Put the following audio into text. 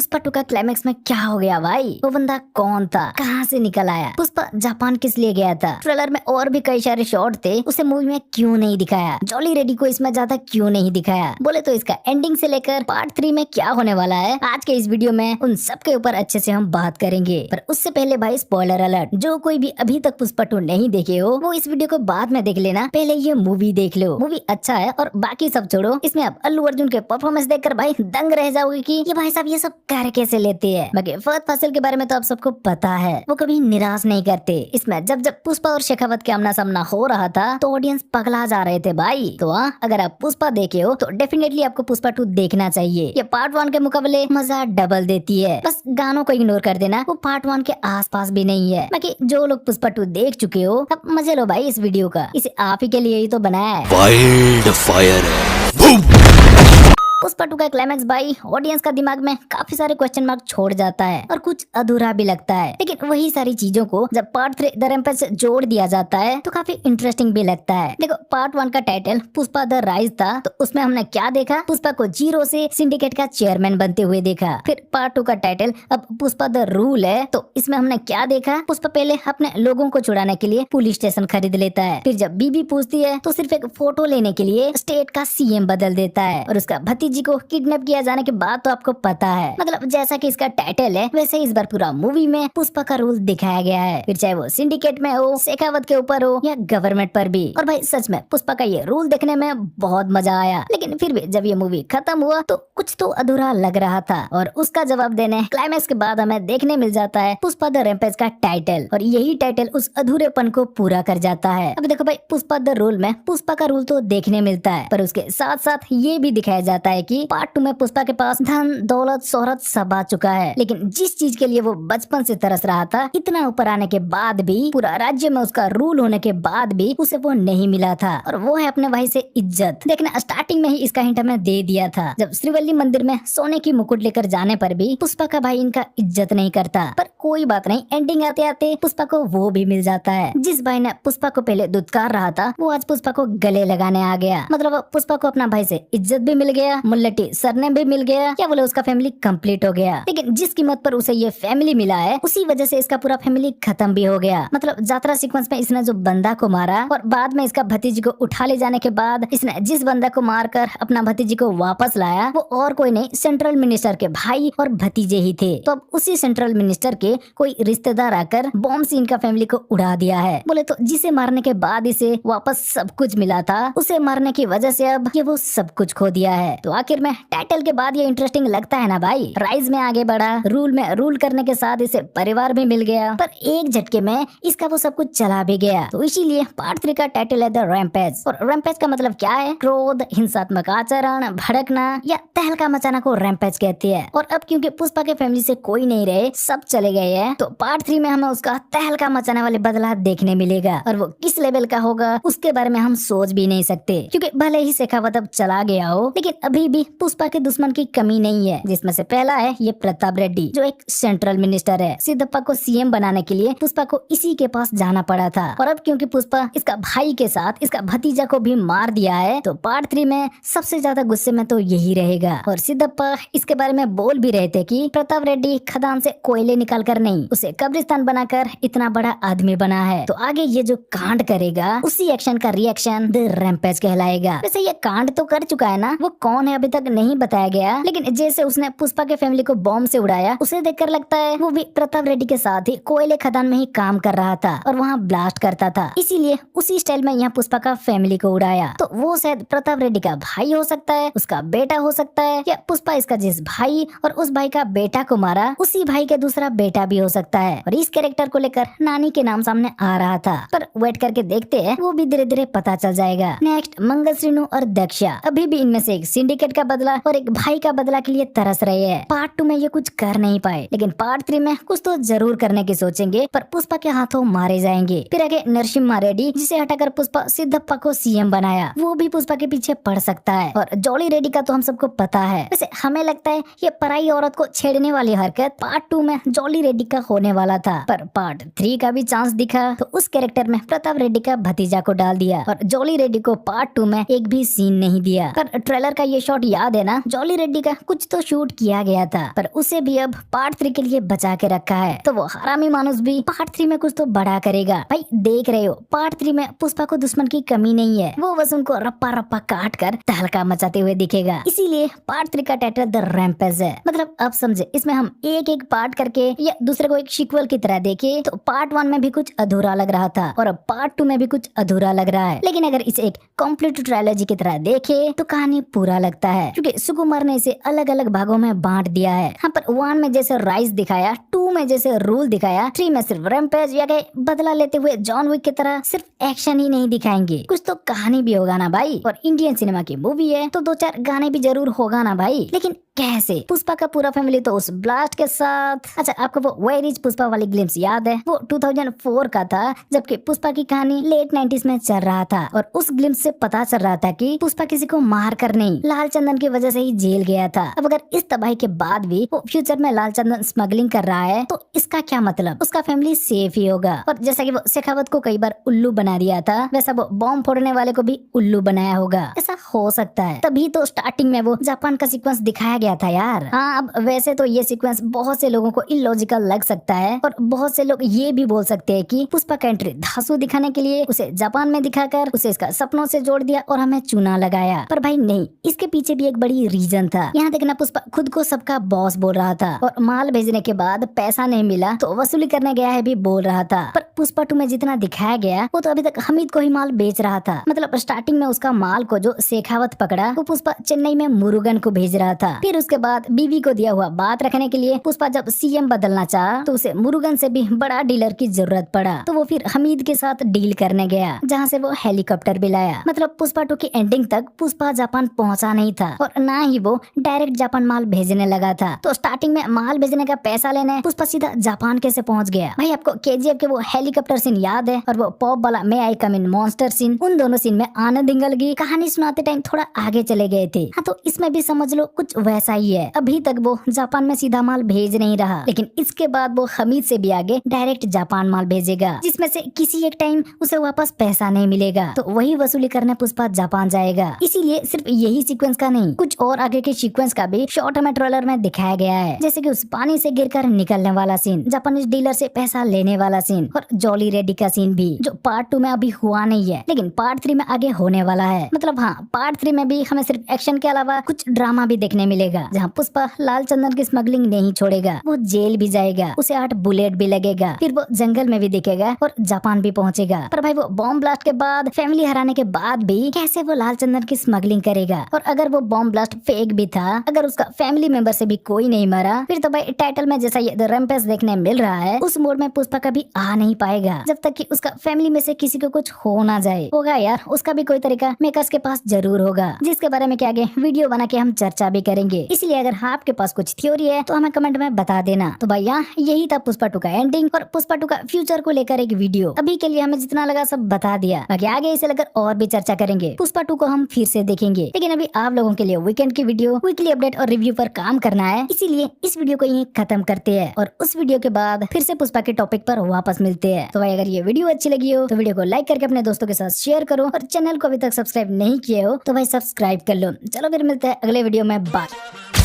पुष्पा 2 का क्लाइमेक्स में क्या हो गया भाई? वो बंदा कौन था, कहाँ से निकल आया? पुष्पा जापान किस लिए गया था? ट्रेलर में और भी कई सारे शॉट थे, उसे मूवी में क्यों नहीं दिखाया? जॉली रेड्डी को इसमें ज्यादा क्यों नहीं दिखाया? बोले तो इसका एंडिंग से लेकर पार्ट 3 में क्या होने वाला है, आज के इस वीडियो में उन सब के ऊपर अच्छे से हम बात करेंगे। पर उससे पहले भाई स्पॉइलर अलर्ट, जो कोई भी अभी तक पुष्पा 2 नहीं देखे हो वो इस वीडियो को बाद में देख लेना, पहले ये मूवी देख लो। मूवी अच्छा है और बाकी सब छोड़ो। इसमें अब अल्लू अर्जुन के परफॉर्मेंस देखकर भाई दंग रह जाओगे कि ये भाई साहब ये सब कर कैसे लेते हैं। बाकी फहद फासिल के बारे में तो आप सबको पता है, वो कभी निराश नहीं करते। इसमें जब जब पुष्पा और शेखावत के आमना सामना हो रहा था तो ऑडियंस पगला जा रहे थे भाई। तो हाँ, अगर आप पुष्पा देखे हो तो डेफिनेटली आपको पुष्पा 2 देखना चाहिए। ये पार्ट 1 के मुकाबले मजा डबल देती है। बस गानों को इग्नोर कर देना, वो पार्ट 1 के आसपास भी नहीं है। बाकी जो लोग पुष्पा 2 देख चुके हो अब मजे लो भाई इस वीडियो का, इसे आप ही के लिए ही तो बनाया है। वाइल्ड फायर है। पुष्पा 2 का क्लाइमेक्स भाई ऑडियंस का दिमाग में काफी सारे क्वेश्चन मार्क छोड़ जाता है और कुछ अधूरा भी लगता है। लेकिन वही सारी चीजों को जब पार्ट 3 द रैम्पेज से जोड़ दिया जाता है तो काफी इंटरेस्टिंग भी लगता है। देखो पार्ट 1 का टाइटल पुष्पा द राइज था, तो उसमें हमने क्या देखा? पुष्पा को जीरो से सिंडिकेट का चेयरमैन बनते हुए देखा। फिर पार्ट 2 का टाइटल अब पुष्पा द रूल है, तो इसमें हमने क्या देखा? पुष्पा पहले अपने लोगों को छुड़ाने के लिए पुलिस स्टेशन खरीद लेता है। फिर जब बीबी पूछती है तो सिर्फ एक फोटो लेने के लिए स्टेट का सीएम बदल देता है। और उसका भतीजी को किडनैप किया जाने के बाद तो आपको पता है, मतलब जैसा कि इसका टाइटल है वैसे इस बार पूरा मूवी में पुष्पा का रूल दिखाया गया है। फिर चाहे वो सिंडिकेट में हो, शेखावत के ऊपर हो या गवर्नमेंट पर भी। और भाई सच में पुष्पा का ये रूल देखने में बहुत मजा आया। लेकिन फिर भी जब ये मूवी खत्म हुआ तो कुछ तो अधूरा लग रहा था, और उसका जवाब देने क्लाइमैक्स के बाद हमें देखने मिल जाता है पुष्पा द रैम्पेज का टाइटल, और यही टाइटल उस अधूरेपन को पूरा कर जाता है। अब देखो भाई पुष्पा द रूल में पुष्पा का रूल तो देखने मिलता है, पर उसके साथ साथ ये भी दिखाया जाता है कि पार्ट 2 में पुष्पा के पास धन दौलत शोहरत सब आ चुका है। लेकिन जिस चीज के लिए वो बचपन से तरस रहा था, इतना ऊपर आने के बाद भी, पूरा राज्य में उसका रूल होने के बाद भी उसे वो नहीं मिला था, और वो है अपने भाई से इज्जत। देखना स्टार्टिंग में ही इसका हिंट हमें दे दिया था, जब श्रीवल्ली मंदिर में सोने की मुकुट लेकर जाने पर भी पुष्पा का भाई इनका इज्जत नहीं करता। पर कोई बात नहीं, एंडिंग आते आते पुष्पा को वो भी मिल जाता है। जिस भाई ने पुष्पा को पहले दुत्कार रहा था वो आज पुष्पा को गले लगाने आ गया। मतलब पुष्पा को अपना भाई से इज्जत भी मिल गया, मुल्लटी सरनेम भी मिल गया, क्या बोले उसका फैमिली कंप्लीट हो गया। लेकिन जिस कीमत पर उसे ये फैमिली मिला है उसी वजह से इसका पूरा फैमिली खत्म भी हो गया। मतलब यात्रा सीक्वेंस में इसने जो बंदा को मारा और बाद में इसका भतीजी को उठा ले जाने के बाद इसने जिस बंदा को मारकर अपना भतीजी को वापस लाया वो और कोई नहीं, सेंट्रल मिनिस्टर के भाई और भतीजे ही थे। तो अब उसी सेंट्रल मिनिस्टर के कोई रिश्तेदार आकर बॉम्ब से इनका फैमिली को उड़ा दिया है। बोले तो जिसे मारने के बाद इसे वापस सब कुछ मिला था, उसे मारने की वजह से अब ये वो सब कुछ खो दिया है। तो आखिर में टाइटल के बाद ये इंटरेस्टिंग लगता है ना भाई। राइज में आगे बढ़ा, रूल में रूल करने के साथ इसे परिवार भी मिल गया, पर एक झटके में इसका वो सब कुछ चला भी गया। तो इसीलिए पार्ट 3 का टाइटल है द रैम्पेज। और रैम्पेज का मतलब क्या है? क्रोध, हिंसात्मक आचरण, भड़कना या तहलका मचाना को रैम्पेज कहते हैं। और अब क्योंकि पुष्पा के फैमिली से कोई नहीं रहे, सब चले गए हैं, तो पार्ट 3 में हमें उसका तहलका मचाने वाले बदला देखने मिलेगा। और वो किस लेवल का होगा उसके बारे में हम सोच भी नहीं सकते, क्योंकि भले ही शेखावत अब चला गया हो लेकिन अभी भी पुष्पा के दुश्मन की कमी नहीं है, जिसमें से पहला है ये प्रताप रेड्डी जो एक सेंट्रल मिनिस्टर है। सिद्धप्पा को सीएम बनाने के लिए पुष्पा को इसी के पास जाना पड़ा था, और अब क्योंकि पुष्पा इसका भाई के साथ इसका भतीजा को भी मार दिया है तो पार्ट 3 में सबसे ज्यादा गुस्से में तो यही रहेगा। और सिद्धप्पा इसके बारे में बोल भी रहे थे कि प्रताप रेड्डी खदान से कोयले निकाल कर नहीं, उसे कब्रिस्तान बनाकर इतना बड़ा आदमी बना है। तो आगे ये जो कांड करेगा उसी एक्शन का रिएक्शन द रैम्पेज कहलाएगा। वैसे ये कांड तो कर चुका है ना, वो कौन है अभी तक नहीं बताया गया, लेकिन जैसे उसने पुष्पा के फैमिली को बॉम्ब से उड़ाया उसे देखकर लगता है वो भी प्रताप रेड्डी के साथ ही कोयले खदान में ही काम कर रहा था और वहाँ ब्लास्ट करता था, इसीलिए उसी स्टाइल में यहाँ पुष्पा का फैमिली को उड़ाया। तो वो शायद प्रताप रेड्डी का भाई हो सकता है, उसका बेटा हो सकता है, या पुष्पा इसका जिस भाई और उस भाई का बेटा को मारा उसी भाई का दूसरा बेटा भी हो सकता है। और इस कैरेक्टर को लेकर नानी के नाम सामने आ रहा था, पर वेट करके देखते हैं, वो भी धीरे धीरे पता चल जाएगा। नेक्स्ट मंगल श्रीनु और दक्षा अभी भी इनमें से एक सिंडिकेट का बदला और एक भाई का बदला के लिए तरस रहे हैं। पार्ट 2 में ये कुछ कर नहीं पाए, लेकिन पार्ट 3 में कुछ तो जरूर करने की सोचेंगे, पर पुष्पा के हाथों मारे जाएंगे। फिर आगे नरसिम्हा रेड्डी जिसे हटाकर पुष्पा सिद्धप्पा को सीएम बनाया, वो भी पुष्पा के पीछे पड़ सकता है। और जॉली रेड्डी का तो हम सबको पता है। वैसे हमें लगता है ये पराई औरत को छेड़ने वाली हरकत पार्ट 2 में जॉली रेड्डी का होने वाला था, पर पार्ट 3 का भी चांस दिखा तो उस कैरेक्टर में प्रताप रेड्डी का भतीजा को डाल दिया, और जॉली रेड्डी को पार्ट 2 में एक भी सीन नहीं दिया। पर ट्रेलर का ये शॉट याद है ना, जॉली रेड्डी का कुछ तो शूट किया गया था, पर उसे भी अब पार्ट 3 के लिए बचा के रखा है। तो वो हरामी मानुस भी पार्ट 3 में कुछ तो बड़ा करेगा। भाई देख रहे हो, पार्ट 3 में पुष्पा को दुश्मन की कमी नहीं है, वो बस उनको रप्पा रप्पा काट कर तहलका मचाते हुए दिखेगा। इसीलिए पार्ट 3 का टाइटल द रैम्पेज है। मतलब अब समझे, इसमें हम एक एक पार्ट करके या दूसरे को एक सीक्वल की तरह देखे तो पार्ट 1 में भी कुछ अधूरा लग रहा था और अब पार्ट 2 में भी कुछ अधूरा लग रहा है, लेकिन अगर इसे एक कंप्लीट ट्रायलॉजी की तरह देखे तो कहानी पूरा लगता है, क्योंकि सुकुमार ने इसे अलग अलग भागों में बांट दिया है। हाँ, पर 1 में जैसे राइज दिखाया, 2 में जैसे रूल दिखाया, 3 में सिर्फ रैम्पेज या कहीं बदला लेते हुए जॉन विक की तरह सिर्फ एक्शन ही नहीं दिखाएंगे, कुछ तो कहानी भी होगा ना भाई। और इंडियन सिनेमा की मूवी है तो 2-4 गाने भी जरूर होगा ना भाई, लेकिन कैसे? पुष्पा का पूरा फैमिली तो उस ब्लास्ट के साथ। अच्छा, आपको वो वेयर इज पुष्पा वाली ग्लिम्स याद है? वो 2004 का था, जबकि पुष्पा की कहानी लेट 90s में चल रहा था और उस ग्लिम्स से पता चल रहा था कि पुष्पा किसी को मार कर नहीं, लाल चंदन की वजह से ही जेल गया था। अब अगर इस तबाही के बाद भी वो फ्यूचर में लाल चंदन स्मगलिंग कर रहा है तो इसका क्या मतलब? उसका फैमिली सेफ ही होगा। और जैसा कि वो शेखावत को कई बार उल्लू बना दिया था, वैसा वो बॉम्ब फोड़ने वाले को भी उल्लू बनाया होगा। ऐसा हो सकता है, तभी तो स्टार्टिंग में वो जापान का सीक्वेंस दिखाया गया था यार। हाँ, अब वैसे तो ये सीक्वेंस बहुत से लोगों को इलॉजिकल लग सकता है और बहुत से लोग ये भी बोल सकते हैं कि पुष्पा का एंट्री धांसू दिखाने के लिए उसे जापान में दिखाकर उसे इसका सपनों से जोड़ दिया और हमें चूना लगाया। पर भाई नहीं, इसके पीछे भी एक बड़ी रीजन था। यहाँ देखना, पुष्पा खुद को सबका बॉस बोल रहा था और माल भेजने के बाद पैसा नहीं मिला तो वसूली करने गया है भी बोल रहा था। पर पुष्पा 2 में जितना दिखाया गया वो तो अभी तक हमीद को ही माल बेच रहा था। मतलब स्टार्टिंग में उसका माल को जो शेखावत पकड़ा वो पुष्पा चेन्नई में मुरुगन को भेज रहा था। फिर उसके बाद बीवी को दिया हुआ बात रखने के लिए पुष्पा जब सीएम बदलना चाहा तो उसे मुरुगन से भी बड़ा डीलर की जरूरत पड़ा, तो वो फिर हमीद के साथ डील करने गया, जहाँ से वो हेलीकॉप्टर भी लाया। मतलब पुष्पा 2 की एंडिंग तक पुष्पा जापान पहुंचा नहीं था और ना ही वो डायरेक्ट जापान माल भेजने लगा था। तो स्टार्टिंग में माल भेजने का पैसा लेने पुष्पा सीधा जापान कैसे पहुंच गया? भाई आपको केजीएफ के वो हेलीकॉप्टर सीन याद है और वो पॉप वाला मे आई कम इन मॉन्स्टर सीन? उन दोनों सीन में आनंद इंगल की कहानी सुनाते टाइम थोड़ा आगे चले गए थे। हाँ, तो इसमें भी समझ लो कुछ वैसा ही है। अभी तक वो जापान में सीधा माल भेज नहीं रहा, लेकिन इसके बाद वो हमीद से भी आगे डायरेक्ट जापान माल भेजेगा, जिसमें से किसी एक टाइम उसे वापस पैसा नहीं मिलेगा, तो वही वसूली करने पुष्पा जापान जाएगा। इसीलिए सिर्फ यही सीक्वेंस का नहीं, कुछ और आगे के सीक्वेंस का भी शॉर्ट में ट्रेलर में दिखाया गया है, जैसे कि उस पानी से गिरकर निकलने वाला सीन, जापानीज डीलर से पैसा लेने वाला सीन और जॉली रेड्डी का सीन भी, जो पार्ट 2 में अभी हुआ नहीं है लेकिन पार्ट 3 में आगे होने वाला है। मतलब हाँ, पार्ट 3 में भी हमें सिर्फ एक्शन के अलावा कुछ ड्रामा भी देखने मिलेगा, जहाँ पुष्पा लाल चंदन की स्मगलिंग नहीं छोड़ेगा, वो जेल भी जाएगा, उसे 8 बुलेट भी लगेगा, फिर वो जंगल में भी दिखेगा और जापान भी पहुंचेगा। पर भाई वो बॉम्ब ब्लास्ट के बाद, फैमिली हराने के बाद भी कैसे वो लाल चंदन की स्मगलिंग करेगा? और अगर वो बॉम्ब ब्लास्ट फेक भी था, अगर उसका फैमिली मेंबर से भी कोई नहीं मरा, फिर तो भाई टाइटल में जैसा ये द रैम्पेज देखने मिल रहा है, उस मोड में पुष्पा कभी आ नहीं पाएगा जब तक कि उसका फैमिली में से किसी को कुछ हो ना जाए। होगा यार, उसका भी कोई तरीका मेकर्स के पास जरूर होगा, जिसके बारे में क्या आगे वीडियो बना के हम चर्चा भी करेंगे। इसलिए अगर आपके पास कुछ थ्योरी है तो हमें कमेंट में बता देना। तो भाई यहाँ यही था पुष्पा 2 का एंडिंग और पुष्पा 2 का फ्यूचर को लेकर एक वीडियो। अभी के लिए हमें जितना लगा सब बता दिया, बाकी आगे इसे लेकर और भी चर्चा करेंगे। पुष्पा 2 को हम फिर से देखेंगे, लेकिन अभी आप लोगों के लिए वीकेंड की वीडियो, वीकली अपडेट और रिव्यू पर काम करना है, इसीलिए इस वीडियो को यहीं खत्म करते हैं और उस वीडियो के बाद फिर से पुष्पा के टॉपिक पर वापस मिलते हैं। तो भाई अगर ये वीडियो अच्छी लगी हो तो वीडियो को लाइक करके अपने दोस्तों के साथ शेयर करो और चैनल को अभी तक सब्सक्राइब नहीं किए हो तो भाई सब्सक्राइब कर लो। चलो फिर मिलते हैं अगले वीडियो में, बाय।